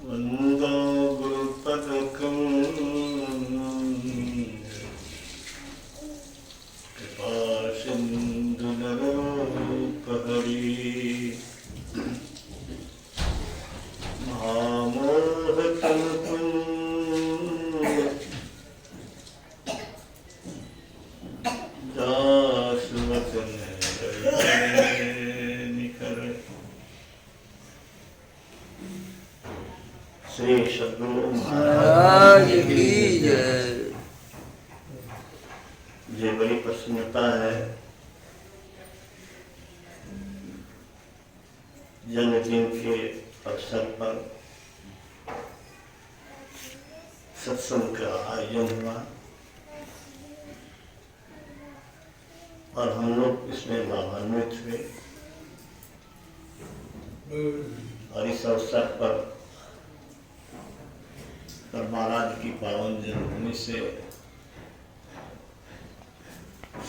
वन्दो गुरुपदकं कृपासिन्धुनरोपहरि महामोहतल्पं दासवचननिकर श्री सद्गुरु महाराज की जय। मुझे बड़ी प्रसन्नता है जन्मदिन के अवसर पर सत्संग का आयोजन हुआ और हम लोग इसमें लाभान्वित हुए और इस अवसर पर महाराज की पावन जन्मभूमि से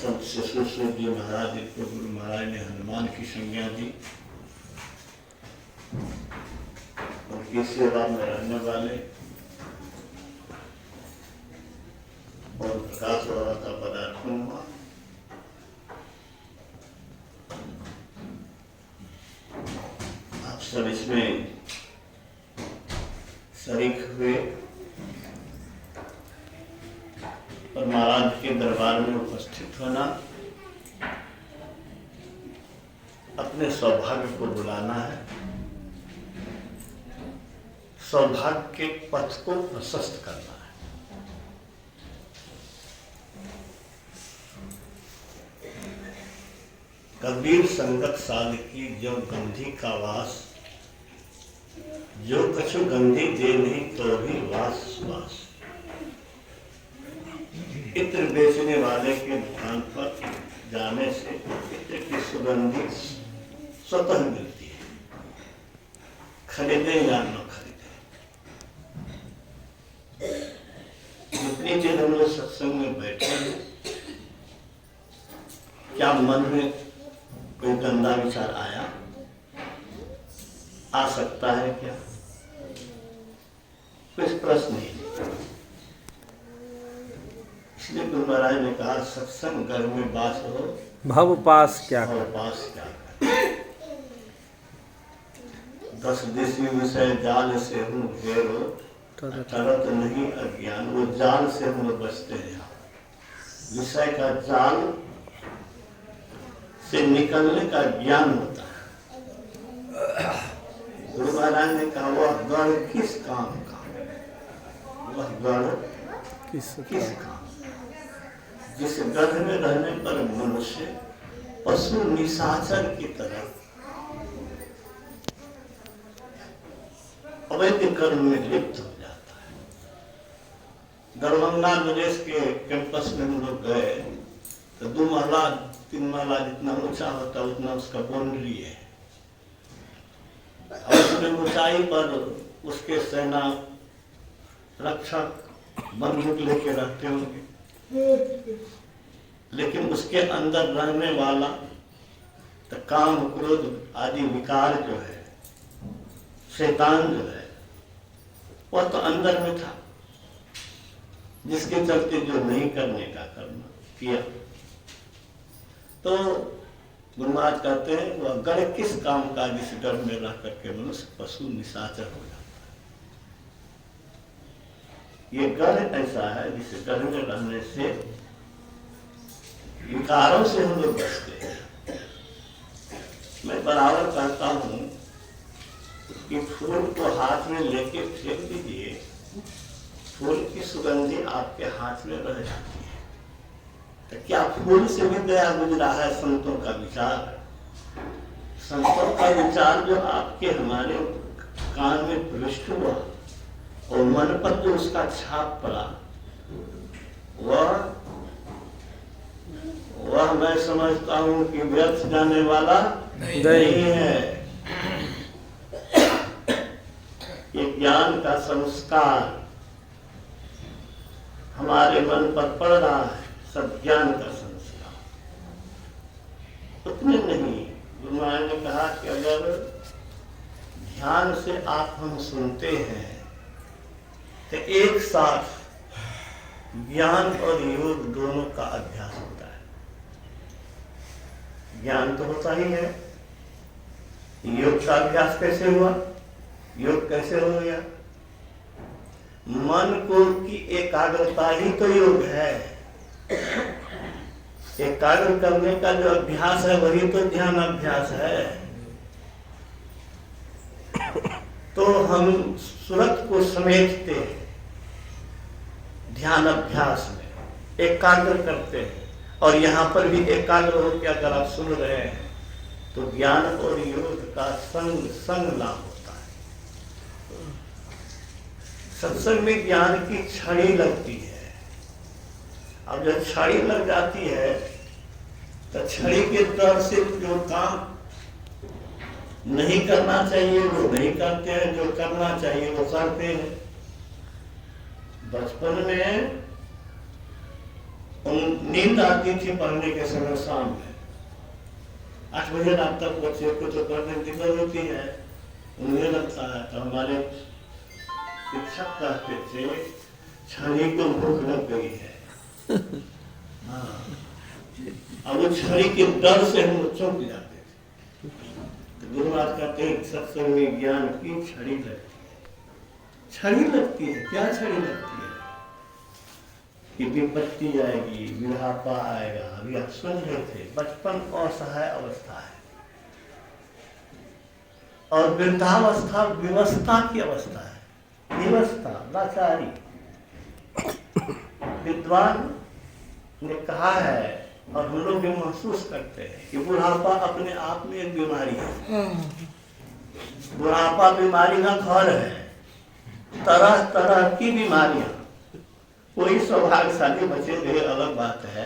संत शिशुसूर जी महाराज को गुरु महाराज ने हनुमान की संज्ञा दी। उनकी सेवा में रहने वाले और प्रकाश बाबा का पदार्पण हुआ। आप सब इसमें शरीक हुए और महाराज के दरबार में उपस्थित होना अपने सौभाग्य को बुलाना है, सौभाग्य के पथ को प्रशस्त करना है। कबीर संगत साध की जो गंधी का वास, जो कछु गंधी दे नहीं तो भी वास वास। इत्र बेचने वाले के दुकान पर जाने से इत्र की सुगंधी स्वतः मिलती है, खरीदे या न खरीदे। जितनी देर हम लोग सत्संग में बैठे हैं, क्या मन में कोई गंदा विचार आया? आ सकता है क्या? कुछ प्रश्न नहीं। इसलिए गुरु महाराज ने कहा सत्संग घर में बास हो, भव पास क्या भव पास क्या कर। 10 देशी विषय जाल से हूँ घेरो, तरत नहीं अज्ञान। वो जाल से हम लोग बचते हैं। विषय का जाल से निकलने का ज्ञान होता है। गुरु महाराज ने कहा वह गण किस काम का, वह गण किस काम, जिस गढ़ में रहने पर मनुष्य पशु निशाचर की तरह अवैध कर्म में लिप्त हो जाता है। दरभंगा विदेश के कैंपस में हम लोग गए तो 2 महला 3 महला जितना ऊंचा होता उतना उसका बाउंड्री है। और उसमें ऊंचाई पर उसके सेना रक्षक बंदूक लेके रहते होंगे, लेकिन उसके अंदर रहने वाला तो काम क्रोध आदि विकार जो है, शैतान जो है, वह तो अंदर में था, जिसके चलते जो नहीं करने का कर्म किया। तो गुरु महाराज कहते हैं वह गढ़ किस काम का, जिस गढ़ में रह करके मनुष्य पशु निशाचर हो जाता है। ये गढ़ ऐसा है जिस गढ़ में रहने से विकारों से हम लोग बचते हैं। मैं बराबर कहता हूँ कि फूल को हाथ में लेके फेंक दीजिए, फूल की सुगंधी आपके हाथ में रह जाती है। तो क्या फूल से भी गया गुजरा है संतों का विचार? संतों का विचार जो आपके हमारे कान में प्रविष्ट हुआ और मन पर जो उसका छाप पड़ा, वह मैं समझता हूं कि व्यर्थ जाने वाला नहीं है। ये ज्ञान का संस्कार हमारे मन पर पड़ रहा है, सज्ञान का संस्कार। उतने नहीं, गुरु महाराज ने कहा कि अगर ध्यान से आप हम सुनते हैं तो एक साथ ज्ञान और योग दोनों का अभ्यास होता है। ज्ञान तो होता ही है, योग का अभ्यास कैसे हुआ, योग कैसे हो गया? मन को की एकाग्रता ही तो योग है। एकाग्र करने का जो अभ्यास है वही तो ध्यान अभ्यास है। तो हम सूरत को समेटते हैं ध्यान अभ्यास में, एकाग्र करते हैं। और यहाँ पर भी एकाग्र होकर अगर आप सुन रहे हैं तो ज्ञान और योग का संग संग लाभ होता है। सत्संग में ज्ञान की छड़ी लगती है। अब जब छड़ी लग जाती है तो छड़ी के डर से जो काम नहीं करना चाहिए वो नहीं करते हैं, जो करना चाहिए वो करते हैं। बचपन में नींद आती थी पढ़ने के समय शाम में 8 बजे रात तक बच्चे को तो पढ़ने की दिक्कत होती है, उन्हें लगता है। तो हमारे शिक्षक कहते थे छड़ी को भूख लग गई है। हाँ, अब वो छड़ी के डर से हम चौंक जाते थे। तो गुरु महाराज कहते हैं सत्संग में ज्ञान की छड़ी लगती है। छड़ी लगती है, क्या छड़ी लगती है? कि विपत्ति आएगी, बुढ़ापा आएगा। अभी आप सुन रहे थे, बचपन असहाय अवस्था है और वृद्धावस्था विवस्था की अवस्था है। विवस्था, लाचारी। विद्वान ने कहा है और हम लोग भी महसूस करते हैं कि बुढ़ापा अपने आप में एक बीमारी है। बुढ़ापा बीमारी का घर है, तरह तरह की बीमारियां। कोई सौभाग्यशाली बचे गए अलग बात है,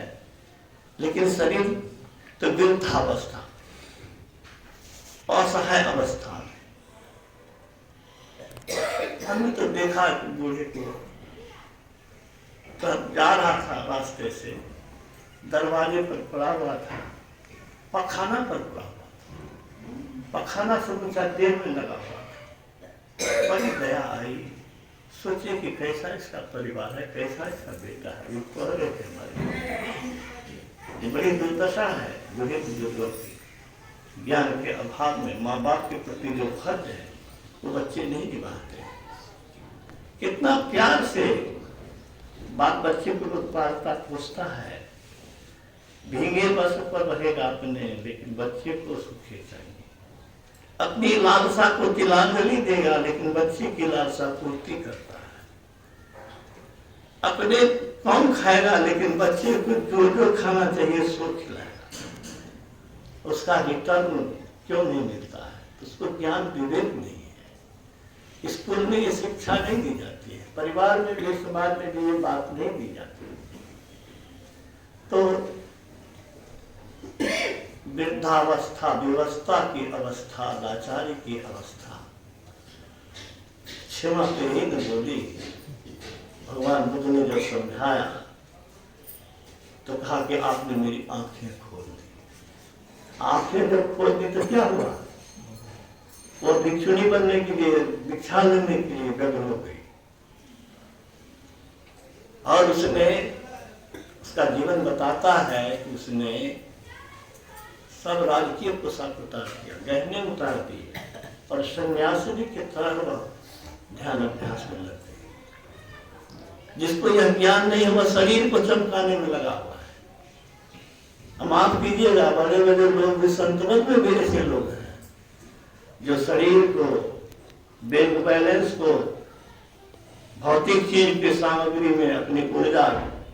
लेकिन शरीर तो वृद्धावस्था, असहाय अवस्था में। हमने तो देखा बूढ़े को तो जा रहा था रास्ते से, दरवाजे पर पड़ा हुआ था, पखाना पर पड़ा हुआ था, पखाना समूचा देह में लगा हुआ था। बड़ी दया आई, सोचे कि कैसा इसका परिवार है, कैसा इसका बेटा है। ये कह रहे थे हमारे, ये बड़ी दुर्दशा है बूढ़े बुजुर्गों की। ज्ञान के अभाव में माँ बाप के प्रति जो फर्ज है वो बच्चे नहीं निभाते। कितना प्यार से बाप बच्चे को पालता पोसता है। भीगे बस पर रहेगा अपने, लेकिन बच्चे को सुखे चाहिए। अपनी लालसा को तिलांजलि देगा, लेकिन बच्चे की लालसा पूर्ति करता है। अपने कम खाएगा, लेकिन बच्चे को जो जो खाना चाहिए सो खिलाएगा। उसका रिटर्न क्यों नहीं मिलता है? उसको ज्ञान विवेक नहीं है। स्कूल में ये शिक्षा नहीं दी जाती है, परिवार में भी, समाज में भी ये बात नहीं दी जाती। तो वृद्धावस्था, विवस्था की अवस्था, लाचारी की अवस्था, क्षमा पे ही न बोली। भगवान बुद्ध ने जब समझाया तो कहा कि आपने मेरी आंखें खोल दी। आंखें जब खोल दी तो क्या हुआ? वो भिक्षुणी बनने के लिए, भिक्षा लेने के लिए व्यग्र हो गई और उसने, उसका जीवन बताता है कि उसने सब राजकीय पोशाक उतार दिया, गहने उतार दिए और सन्यासिनी की तरह ध्यान अभ्यास में लग गई। जिसको यह ज्ञान नहीं है वह शरीर को चमकाने में लगा हुआ है। हम आप कीजिएगा, बड़े बड़े लोग भी, संतवत में भी ऐसे लोग हैं जो शरीर को, बैंक बैलेंस को भौतिक चीज के सामग्री में अपनी ऊर्जा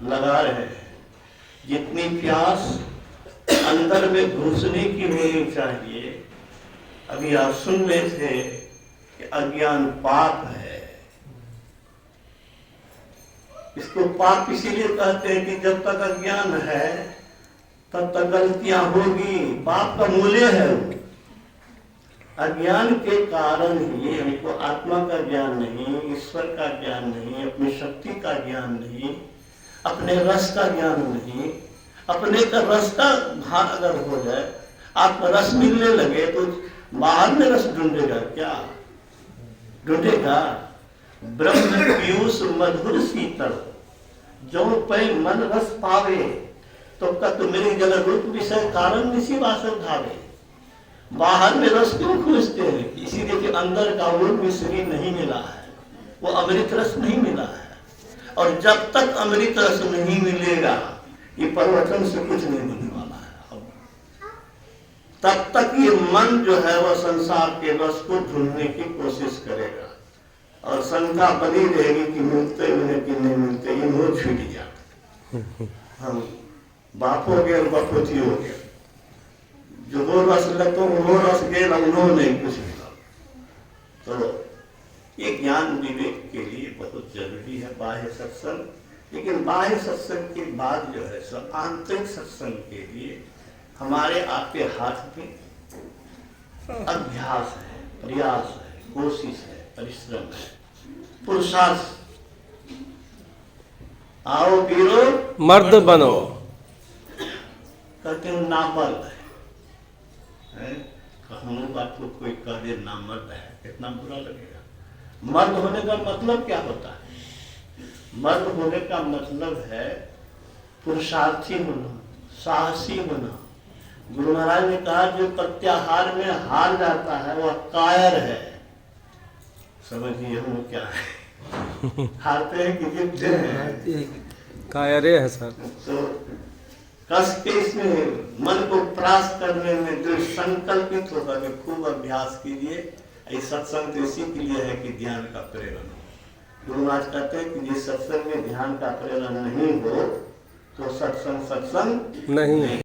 लगा रहे हैं। जितनी प्यास अंदर में घुसने की होनी चाहिए। अभी आप सुन रहे थे कि अज्ञान पाप है। इसको पाप इसीलिए कहते हैं कि जब तक अज्ञान है तब तक गलतियां होगी। पाप का मूल्य है वो। अज्ञान के कारण ही हमको आत्मा का ज्ञान नहीं, ईश्वर का ज्ञान नहीं, अपनी शक्ति का ज्ञान नहीं, अपने रस का ज्ञान नहीं। अपने का रस का भान अगर हो जाए, आत्म रस मिलने लगे तो बाहर में रस ढूंढेगा क्या? ढूंढेगा ब्रह्म पीयूष मधुर शीतल, जो पे मन रस पावे, तो कत मेरे जल रूप विषय कारण निसी वासर धावे। बाहर में रस क्यों खोजते हैं? इसीलिए कि अंदर का वो मिश्री नहीं मिला है, वो अमृत रस नहीं मिला है। और जब तक अमृत रस नहीं मिलेगा, ये प्रवचन से कुछ नहीं मिलने वाला है। तब तक ये मन जो है वह संसार के रस को ढूंढने की कोशिश करेगा, और शंका बनी रहेगी कि मिलते मिले कि नहीं मिलते, ये मुंह छूट गया, हम बाप हो गए, बपोती हो गए, जो वो रस लगो वो रस गए, उन्होंने नहीं कुछ मिला। तो ये ज्ञान विवेक के लिए बहुत जरूरी है बाह्य सत्संग। लेकिन बाह्य सत्संग के बाद जो है सो आंतरिक सत्संग के लिए हमारे आपके हाथ में अभ्यास है, प्रयास है, कोशिश है, परिश्रम है, पुरुषार्थ। आओ पीरो मर्द बनो। कहते हैं नामर्द है? हम लोग आपको कोई कह दे नामर्द है, कितना बुरा लगेगा। मर्द होने का मतलब क्या होता है? मर्द होने का मतलब है पुरुषार्थी होना, साहसी होना। गुरु महाराज ने कहा जो प्रत्याहार में हार जाता है वह कायर है। समझिए हम क्या है? हारते हैं कि जीतते हैं? कायरे है सर। तो कस के इसमें मन को प्राप्त करने में जो संकल्पित होकर के खूब अभ्यास कीजिए। ये सत्संग तो इसी के लिए है कि ध्यान का प्रेरण हो। गुरु महाराज कहते हैं कि जिस सत्संग में ध्यान का प्रेरण नहीं हो तो सत्संग नहीं।